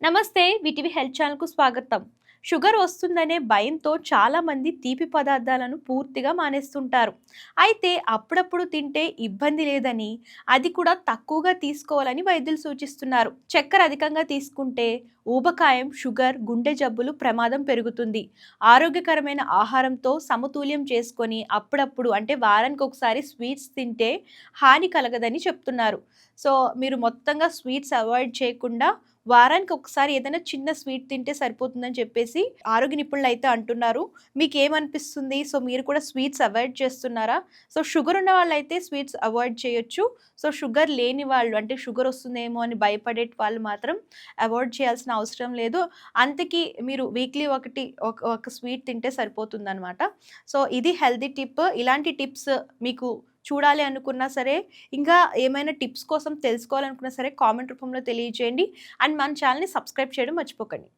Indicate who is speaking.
Speaker 1: నమస్తే VTV health ఛానల్కు స్వాగతం. షుగర్ వస్తుందనే భయంతో చాలామంది తీపి పదార్థాలను పూర్తిగా మానేస్తుంటారు. అయితే అప్పుడప్పుడు తింటే ఇబ్బంది లేదని, అది కూడా తక్కువగా తీసుకోవాలని వైద్యులు సూచిస్తున్నారు. చక్కెర అధికంగా తీసుకుంటే ఊబకాయం, షుగర్, గుండె జబ్బులు ప్రమాదం పెరుగుతుంది. ఆరోగ్యకరమైన ఆహారంతో సమతుల్యం చేసుకొని అప్పుడప్పుడు అంటే వారానికి ఒకసారి స్వీట్స్ తింటే హాని కలగదని చెప్తున్నారు. సో మీరు మొత్తంగా స్వీట్స్ అవాయిడ్ చేయకుండా వారానికి ఒకసారి ఏదైనా చిన్న స్వీట్ తింటే సరిపోతుందని చెప్పేసి ఆరోగ్య నిపుణులైతే అంటున్నారు. మీకేమనిపిస్తుంది? సో, మీరు కూడా స్వీట్స్ అవాయిడ్ చేస్తున్నారా? సో, షుగర్ ఉన్న వాళ్ళైతే స్వీట్స్ అవాయిడ్ చేయొచ్చు. సో, షుగర్ లేని వాళ్ళు అంటే షుగర్ వస్తుందేమో అని భయపడే వాళ్ళు మాత్రం అవాయిడ్ చేయాల్సిన అవసరం లేదు. అంతకి మీరు వీక్లీ ఒకటి ఒక స్వీట్ తింటే సరిపోతుందనమాట. సో, ఇది హెల్తీ టిప్. ఇలాంటి టిప్స్ మీకు చూడాలి అనుకున్నా సరే, ఇంకా ఏమైనా టిప్స్ కోసం తెలుసుకోవాలనుకున్నా సరే కామెంట్ రూపంలో తెలియజేయండి. అండ్ మన ఛానల్‌ని సబ్స్క్రైబ్ చేయడం మర్చిపోకండి.